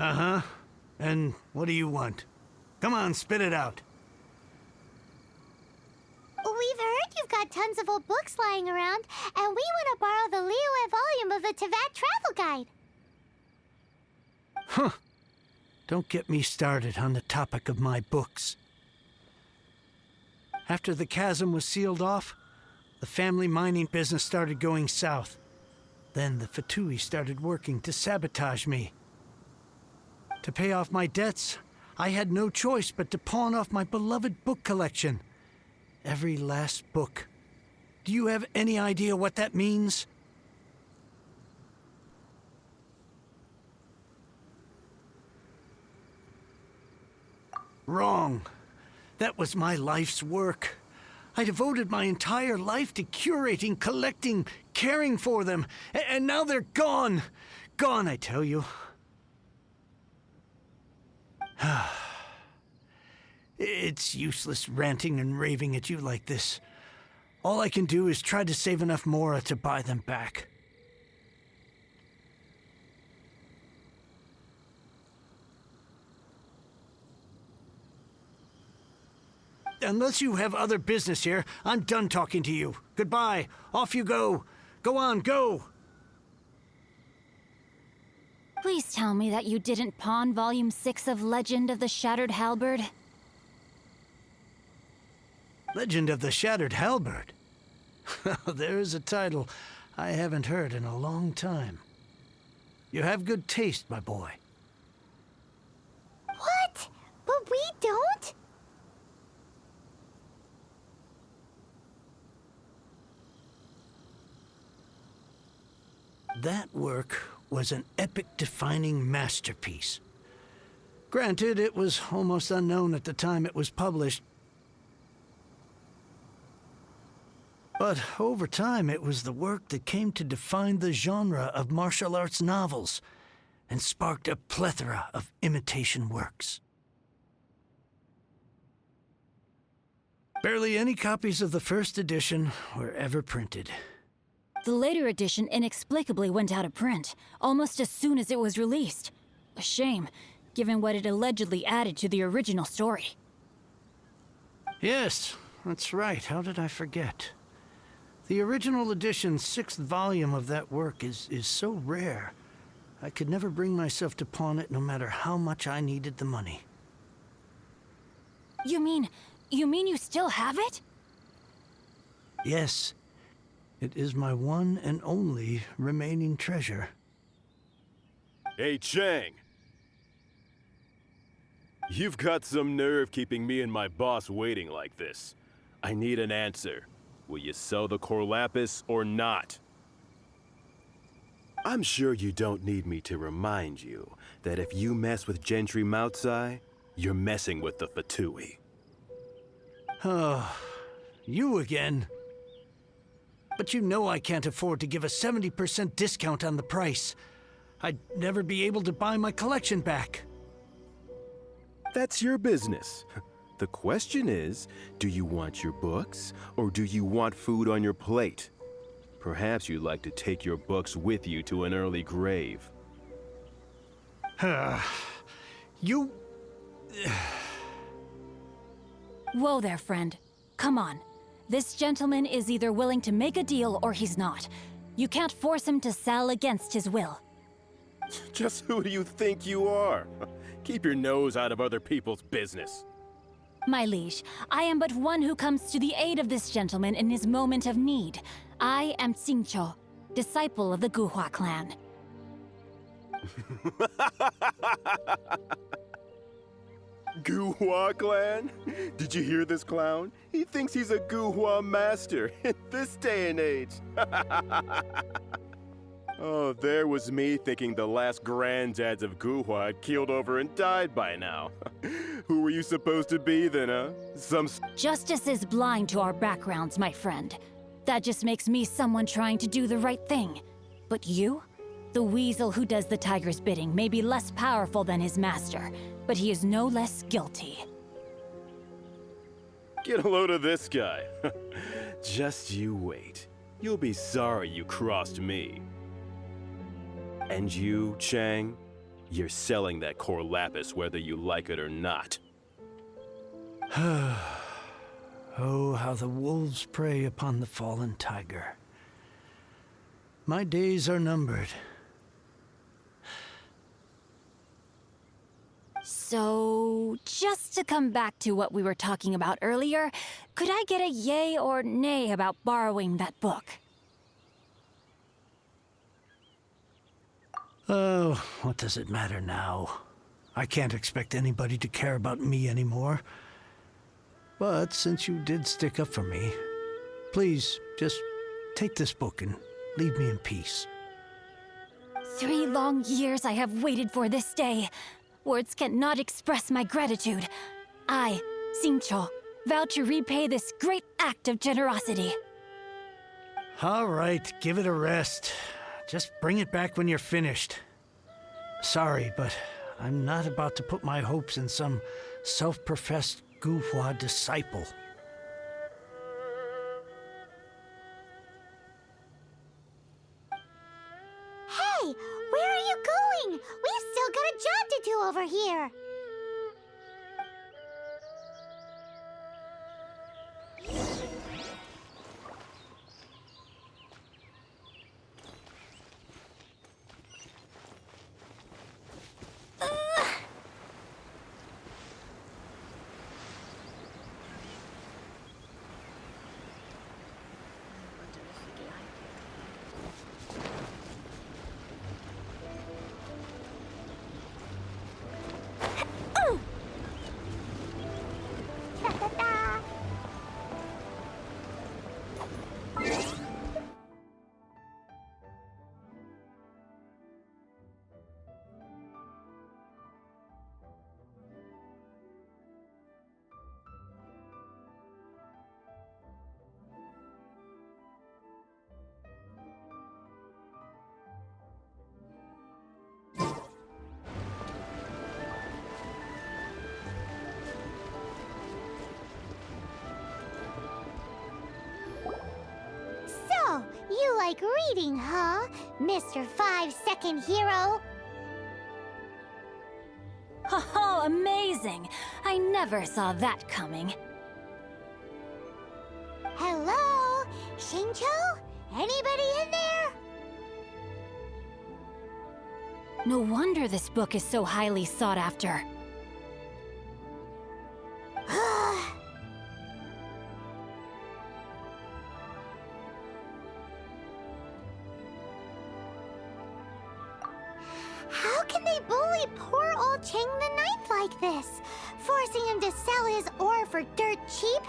Uh-huh. And what do you want? Come on, spit it out. We've heard you've got tons of old books lying around, and we want to borrow the Liyue volume of the Teyvat Travel Guide. Huh. Don't get me started on the topic of my books. After the chasm was sealed off, the family mining business started going south. Then the Fatui started working to sabotage me. To pay off my debts, I had no choice but to pawn off my beloved book collection. Every last book. Do you have any idea what that means? Wrong. That was my life's work. I devoted my entire life to curating, collecting, caring for them, and now they're gone. Gone, I tell you. It's useless ranting and raving at you like this. All I can do is try to save enough Mora to buy them back. Unless you have other business here, I'm done talking to you. Goodbye. Off you go. Go on, go! Please tell me that you didn't pawn Volume 6 of Legend of the Shattered Halberd. Legend of the Shattered Halberd? There's a title I haven't heard in a long time. You have good taste, my boy. What? But we don't? That work was an epic-defining masterpiece. Granted, it was almost unknown at the time it was published. But over time, it was the work that came to define the genre of martial arts novels and sparked a plethora of imitation works. Barely any copies of the first edition were ever printed. The later edition inexplicably went out of print, almost as soon as it was released. A shame, given what it allegedly added to the original story. Yes, that's right. How did I forget? The original edition's 6th volume of that work is so rare. I could never bring myself to pawn it no matter how much I needed the money. You mean you still have it? Yes. It is my one and only remaining treasure. Hey, Chang! You've got some nerve keeping me and my boss waiting like this. I need an answer. Will you sell the core lapis or not? I'm sure you don't need me to remind you that if you mess with Gentry Moutsai, you're messing with the Fatui. Oh, you again. But you know I can't afford to give a 70% discount on the price. I'd never be able to buy my collection back. That's your business. The question is, do you want your books, or do you want food on your plate? Perhaps you'd like to take your books with you to an early grave. You... Whoa there, friend. Come on. This gentleman is either willing to make a deal or he's not. You can't force him to sell against his will. Just who do you think you are? Keep your nose out of other people's business. My liege, I am but one who comes to the aid of this gentleman in his moment of need. I am Xingqiu, disciple of the Guhua clan. Guhua clan? Did you hear this clown? He thinks he's a Guhua master in this day and age. Oh, there was me thinking the last granddads of Guhua had keeled over and died by now. Who were you supposed to be then, huh? Justice is blind to our backgrounds, my friend. That just makes me someone trying to do the right thing. But you? The weasel who does the tiger's bidding may be less powerful than his master, but he is no less guilty. Get a load of this guy. Just you wait. You'll be sorry you crossed me. And you, Chang? You're selling that core lapis whether you like it or not. Oh, how the wolves prey upon the fallen tiger. My days are numbered. So, just to come back to what we were talking about earlier, could I get a yay or nay about borrowing that book? Oh, what does it matter now? I can't expect anybody to care about me anymore. But since you did stick up for me, please, just take this book and leave me in peace. 3 long years I have waited for this day. Words cannot express my gratitude. I, Xingqiu, vow to repay this great act of generosity. All right, give it a rest. Just bring it back when you're finished. Sorry, but I'm not about to put my hopes in some self-professed Guhua disciple. Hey, where are you going? We've still got a job to do over here. So, you like reading, huh, Mr. 5-second hero? Oh, amazing! I never saw that coming. Hello? Xingqiu? Anybody in there? No wonder this book is so highly sought after. How can they bully poor old Chang the Ninth like this? Forcing him to sell his ore for dirt cheap?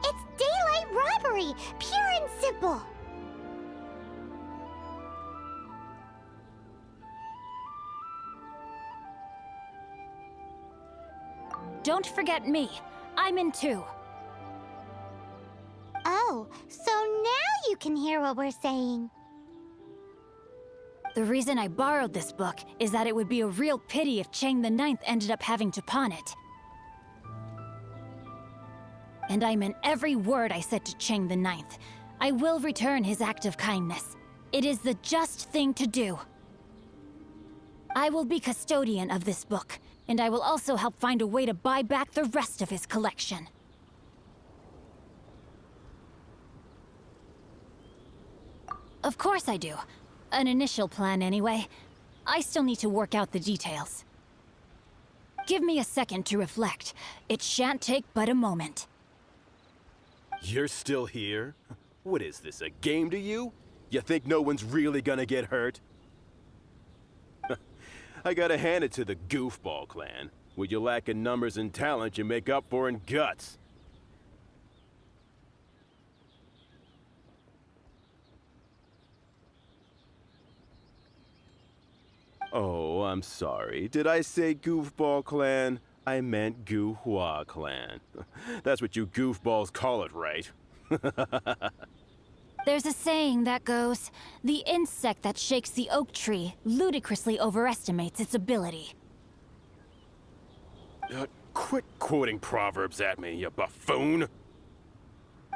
It's daylight robbery, pure and simple. Don't forget me. I'm in too. Oh, so now you can hear what we're saying. The reason I borrowed this book is that it would be a real pity if Chang the Ninth ended up having to pawn it. And I meant every word I said to Chang the Ninth. I will return his act of kindness. It is the just thing to do. I will be custodian of this book, and I will also help find a way to buy back the rest of his collection. Of course I do. An initial plan, anyway. I still need to work out the details. Give me a second to reflect. It shan't take but a moment. You're still here? What is this, a game to you? You think no one's really gonna get hurt? I gotta hand it to the Goofball clan. What you lack in numbers and talent, you make up for in guts. Oh, I'm sorry. Did I say Goofball clan? I meant Guhua clan. That's what you goofballs call it, right? There's a saying that goes, the insect that shakes the oak tree ludicrously overestimates its ability. Quit quoting proverbs at me, you buffoon!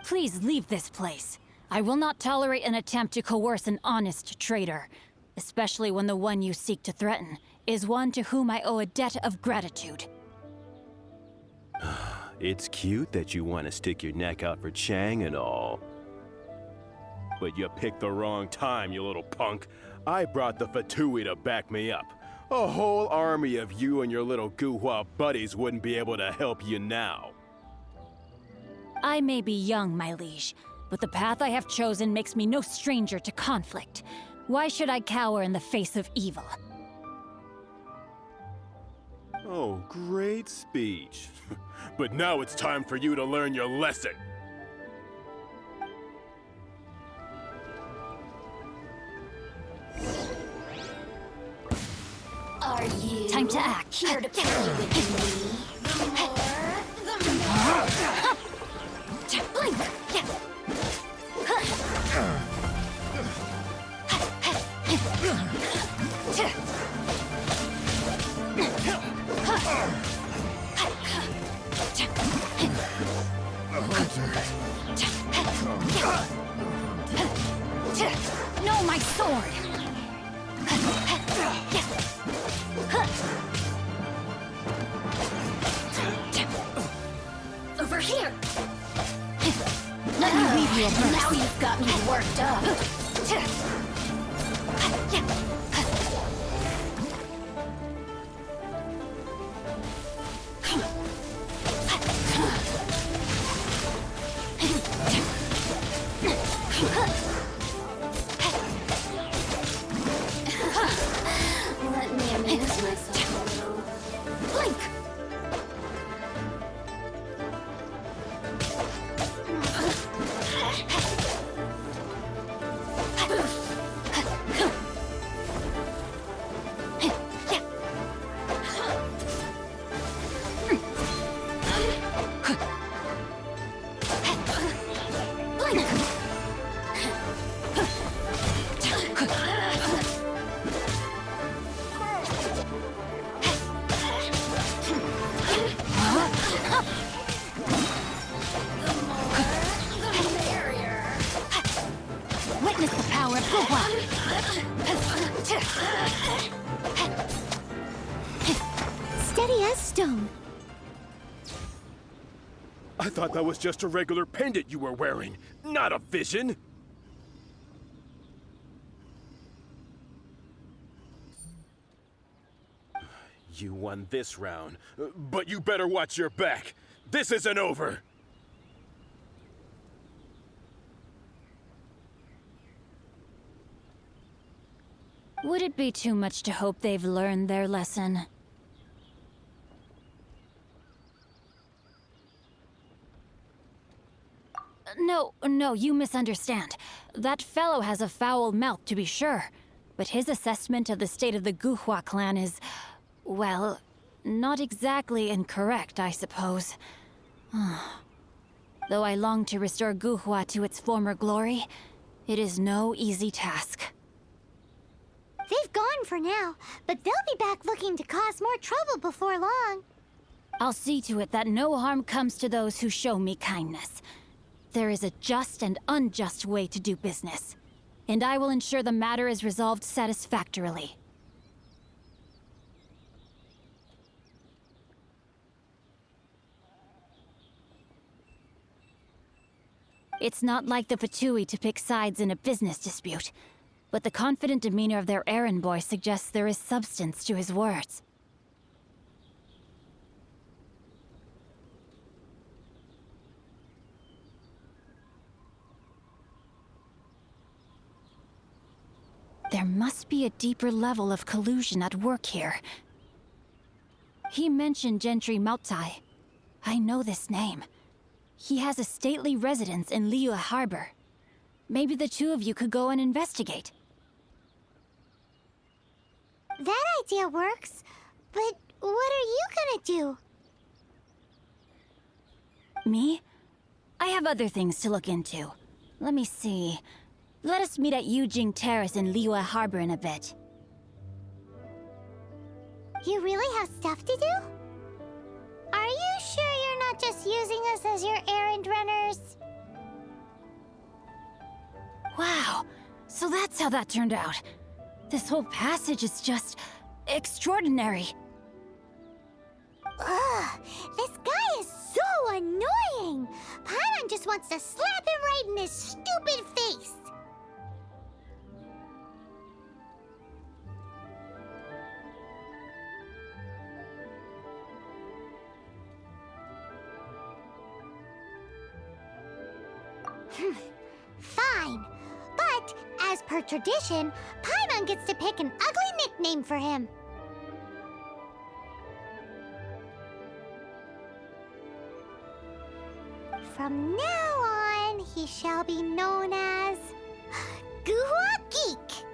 Please leave this place. I will not tolerate an attempt to coerce an honest trader. especially when the one you seek to threaten is one to whom I owe a debt of gratitude. It's cute that you want to stick your neck out for Chang and all. But you picked the wrong time, you little punk. I brought the Fatui to back me up. A whole army of you and your little Guhua buddies wouldn't be able to help you now. I may be young, my liege, but the path I have chosen makes me no stranger to conflict. Why should I cower in the face of evil? Oh, great speech. But now it's time for you to learn your lesson. Are you Time to act. here to play with me? Blink! No, my sword! Over here! Let me leave you a verse. Now you've got me worked up. Let me amuse myself a little. Blink! Witness the power of Guhua! Steady as stone. I thought that was just a regular pendant you were wearing, not a vision. You won this round, but you better watch your back. This isn't over. Would it be too much to hope they've learned their lesson? No, you misunderstand. That fellow has a foul mouth, to be sure. But his assessment of the state of the Guhua clan is, well, not exactly incorrect, I suppose. Though I long to restore Guhua to its former glory, it is no easy task. They've gone for now, but they'll be back looking to cause more trouble before long. I'll see to it that no harm comes to those who show me kindness. There is a just and unjust way to do business, and I will ensure the matter is resolved satisfactorily. It's not like the Fatui to pick sides in a business dispute, but the confident demeanor of their errand boy suggests there is substance to his words. There must be a deeper level of collusion at work here. He mentioned Gentry Maotai. I know this name. He has a stately residence in Liyue Harbor. Maybe the two of you could go and investigate. That idea works, but what are you gonna do? Me? I have other things to look into. Let me see. Let us meet at Yujing Terrace in Liyue Harbor in a bit. You really have stuff to do? Are you sure you're not just using us as your errand runners? Wow, so that's how that turned out. This whole passage is just extraordinary. Ugh, this guy is so annoying! Paimon just wants to slap him right in his stupid face! Fine. But, as per tradition, Paimon gets to pick an ugly nickname for him. From now on, he shall be known as... Guhua Geek!